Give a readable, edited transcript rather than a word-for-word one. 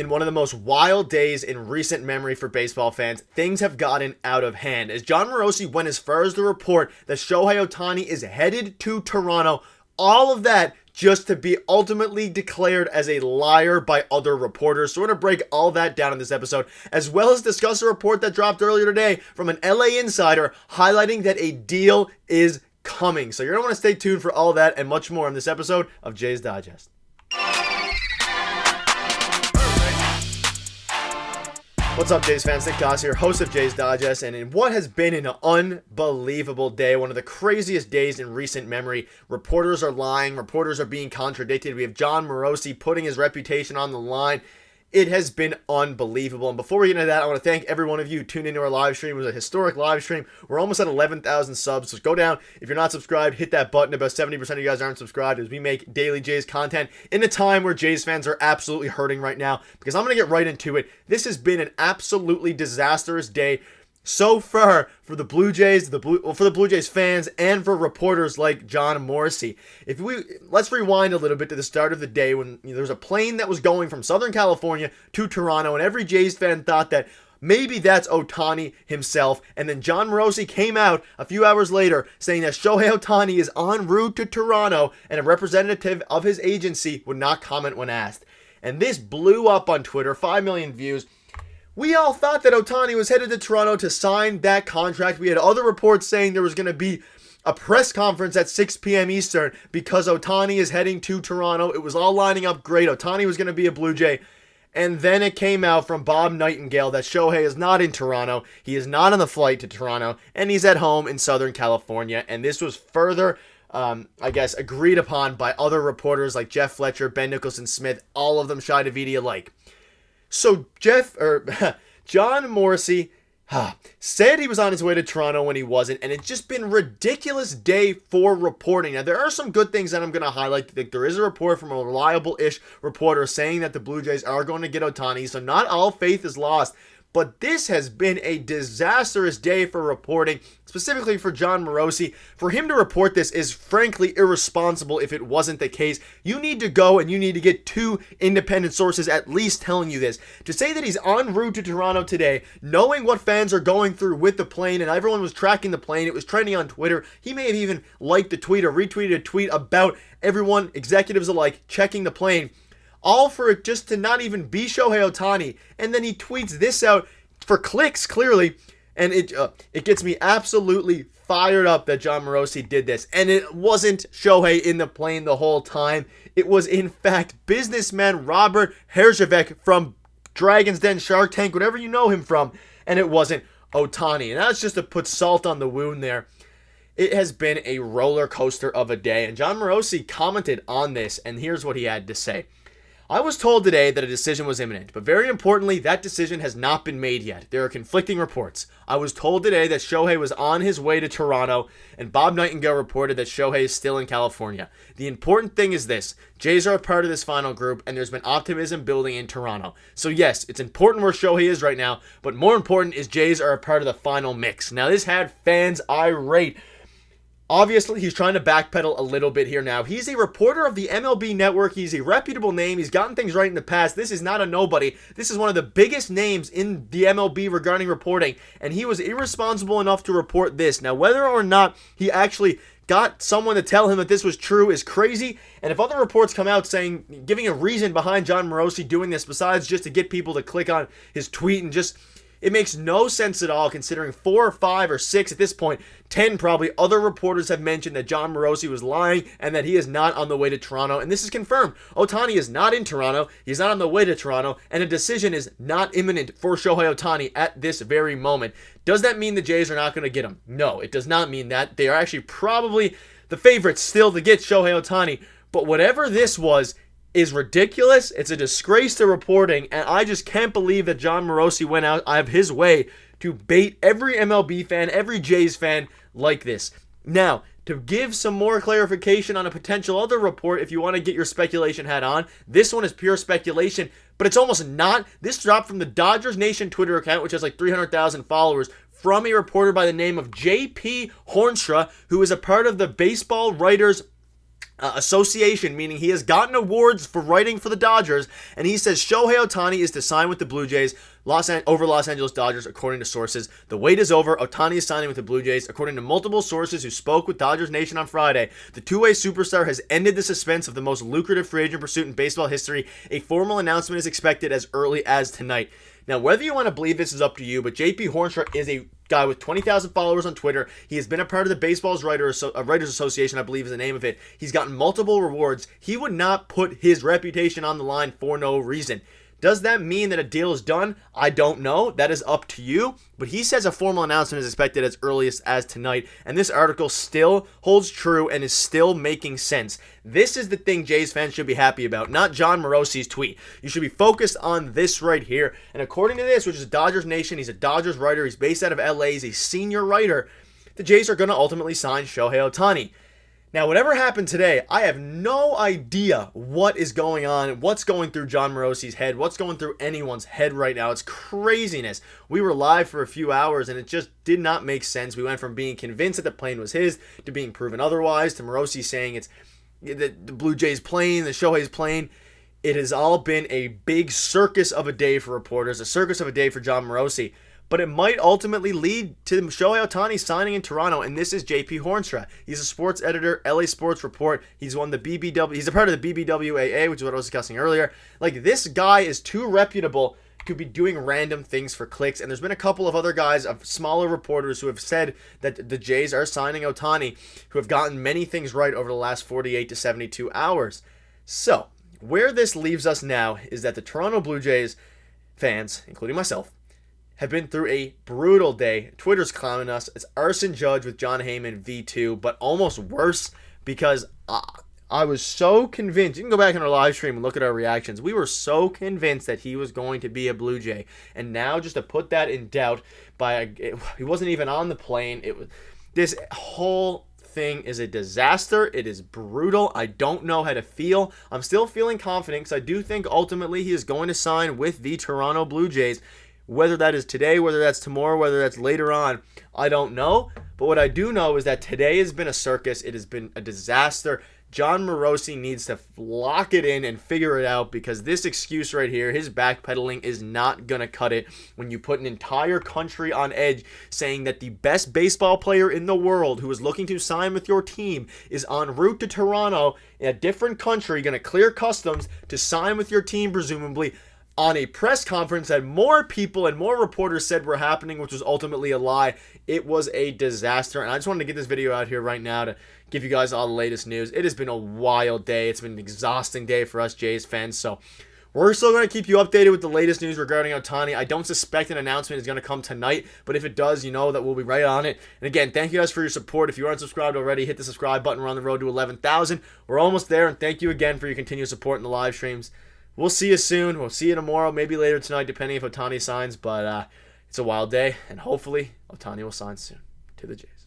In one of the most wild days in recent memory for baseball fans, things have gotten out of hand as Jon Morosi went as far as to report that Shohei Ohtani is headed to Toronto. All of that just to be ultimately declared as a liar by other reporters. So we're going to break all that down in this episode, as well as discuss a report that dropped earlier today from an LA insider highlighting that a deal is coming. So you're going to want to stay tuned for all that and much more in this episode of Jays Digest. What's up, Jays fans? Nick Goss here, host of Jays Digest, and in what has been an unbelievable day, one of the craziest days in recent memory, reporters are lying, reporters are being contradicted. We have Jon Morosi putting his reputation on the line. It has been unbelievable. And before we get into that, I want to thank every one of you who tuned into our live stream. It was a historic live stream. We're almost at 11,000 subs. So go down. If you're not subscribed, hit that button. About 70% of you guys aren't subscribed as we make daily Jays content in a time where Jays fans are absolutely hurting right now. Because I'm going to get right into it. This has been an absolutely disastrous day so far for the Blue Jays, for the Blue Jays fans, and for reporters like Jon Morosi. Let's rewind a little bit to the start of the day when there was a plane that was going from Southern California to Toronto, and every Jays fan thought that maybe that's Ohtani himself. And then Jon Morosi came out a few hours later saying that Shohei Ohtani is en route to Toronto, and a representative of his agency would not comment when asked. And this blew up on Twitter, 5 million views. We all thought that Ohtani was headed to Toronto to sign that contract. We had other reports saying there was going to be a press conference at 6 p.m. Eastern because Ohtani is heading to Toronto. It was all lining up great. Ohtani was going to be a Blue Jay. And then it came out from Bob Nightingale that Shohei is not in Toronto. He is not on the flight to Toronto. And he's at home in Southern California. And this was further agreed upon by other reporters like Jeff Fletcher, Ben Nicholson-Smith, all of them Shi Davidi alike. So Jon Morosi said he was on his way to Toronto when he wasn't, and it's just been a ridiculous day for reporting. Now, there are some good things that I'm going to highlight. There is a report from a reliable-ish reporter saying that the Blue Jays are going to get Ohtani, so not all faith is lost. But this has been a disastrous day for reporting, specifically for Jon Morosi. For him to report this is frankly irresponsible if it wasn't the case. You need to go and you need to get 2 independent sources at least telling you this. To say that he's en route to Toronto today, knowing what fans are going through with the plane, and everyone was tracking the plane, it was trending on Twitter. He may have even liked the tweet or retweeted a tweet about everyone, executives alike, checking the plane. All for it just to not even be Shohei Ohtani. And then he tweets this out for clicks, clearly. And it gets me absolutely fired up that Jon Morosi did this. And it wasn't Shohei in the plane the whole time. It was, in fact, businessman Robert Herjavec from Dragon's Den, Shark Tank, whatever you know him from. And it wasn't Ohtani. And that's just to put salt on the wound there. It has been a roller coaster of a day. And Jon Morosi commented on this. And here's what he had to say. I was told today that a decision was imminent, but very importantly, that decision has not been made yet. There are conflicting reports. I was told today that Shohei was on his way to Toronto, and Bob Nightingale reported that Shohei is still in California. The important thing is this. Jays are a part of this final group, and there's been optimism building in Toronto. So yes, it's important where Shohei is right now, but more important is Jays are a part of the final mix. Now, this had fans irate. Obviously, he's trying to backpedal a little bit here now. He's a reporter of the MLB Network. He's a reputable name. He's gotten things right in the past. This is not a nobody. This is one of the biggest names in the MLB regarding reporting, and he was irresponsible enough to report this. Now, whether or not he actually got someone to tell him that this was true is crazy, and if other reports come out saying, giving a reason behind Jon Morosi doing this besides just to get people to click on his tweet and just... It makes no sense at all considering 4 or 5 or 6 at this point, 10 probably, other reporters have mentioned that Jon Morosi was lying and that he is not on the way to Toronto. And this is confirmed. Ohtani is not in Toronto. He's not on the way to Toronto. And a decision is not imminent for Shohei Ohtani at this very moment. Does that mean the Jays are not going to get him? No, it does not mean that. They are actually probably the favorites still to get Shohei Ohtani. But whatever this was, is ridiculous. It's a disgrace to reporting, and I just can't believe that Jon Morosi went out of his way to bait every MLB fan, every Jays fan like this. Now, to give some more clarification on a potential other report, if you want to get your speculation hat on, this one is pure speculation, but it's almost not. This dropped from the Dodgers Nation Twitter account, which has like 300,000 followers, from a reporter by the name of J.P. Hornstra, who is a part of the Baseball Writers association, meaning he has gotten awards for writing for the Dodgers, and he says Shohei Ohtani is to sign with the Blue Jays over Los Angeles Dodgers, according to sources. The wait is over. Ohtani is signing with the Blue Jays. According to multiple sources who spoke with Dodgers Nation on Friday, the two-way superstar has ended the suspense of the most lucrative free agent pursuit in baseball history. A formal announcement is expected as early as tonight. Now, whether you want to believe this is up to you, but JP Hornstra is a guy with 20,000 followers on Twitter. He has been a part of the Baseball's Writers Association, I believe is the name of it. He's gotten multiple rewards. He would not put his reputation on the line for no reason. Does that mean that a deal is done? I don't know. That is up to you. But he says a formal announcement is expected as early as tonight. And this article still holds true and is still making sense. This is the thing Jays fans should be happy about, not Jon Morosi's tweet. You should be focused on this right here. And according to this, which is Dodgers Nation, he's a Dodgers writer. He's based out of LA. He's a senior writer. The Jays are going to ultimately sign Shohei Ohtani. Now, whatever happened today, I have no idea what is going on, what's going through Jon Morosi's head, what's going through anyone's head right now. It's craziness. We were live for a few hours, and it just did not make sense. We went from being convinced that the plane was his to being proven otherwise, to Morosi saying it's the Blue Jays plane, the Shohei's plane. It has all been a big circus of a day for reporters, a circus of a day for Jon Morosi. But it might ultimately lead to Shohei Ohtani signing in Toronto, and this is JP Hornstra. He's a sports editor, LA Sports Report. He's won the BBW. He's a part of the BBWAA, which is what I was discussing earlier. Like, this guy is too reputable to be doing random things for clicks, and there's been a couple of other guys, of smaller reporters, who have said that the Jays are signing Ohtani, who have gotten many things right over the last 48 to 72 hours. So, where this leaves us now is that the Toronto Blue Jays fans, including myself, have been through a brutal day. Twitter's clowning us. It's Arson Judge with Jon Heyman V2, but almost worse, because I was so convinced. You can go back in our live stream and look at our reactions. We were so convinced that he was going to be a Blue Jay, and now just to put that in doubt he wasn't even on the plane. This whole thing is a disaster. It is brutal. I don't know how to feel. I'm still feeling confident because I do think ultimately he is going to sign with the Toronto Blue Jays. Whether that is today, whether that's tomorrow, whether that's later on, I don't know. But what I do know is that today has been a circus. It has been a disaster. Jon Morosi needs to lock it in and figure it out, because this excuse right here, his backpedaling, is not going to cut it when you put an entire country on edge saying that the best baseball player in the world who is looking to sign with your team is en route to Toronto in a different country, going to clear customs to sign with your team, presumably, on a press conference that more people and more reporters said were happening, which was ultimately a lie. It was a disaster, and I just wanted to get this video out here right now to give you guys all the latest news. It has been a wild day. It's been an exhausting day for us Jays fans, so we're still going to keep you updated with the latest news regarding Ohtani. I don't suspect an announcement is going to come tonight, but if it does, you know that we'll be right on it. And again, thank you guys for your support. If you aren't subscribed already, hit the subscribe button. We're on the road to 11,000. We're almost there, and thank you again for your continued support in the live streams. We'll see you soon. We'll see you tomorrow, maybe later tonight, depending if Ohtani signs. But it's a wild day, and hopefully Ohtani will sign soon to the Jays.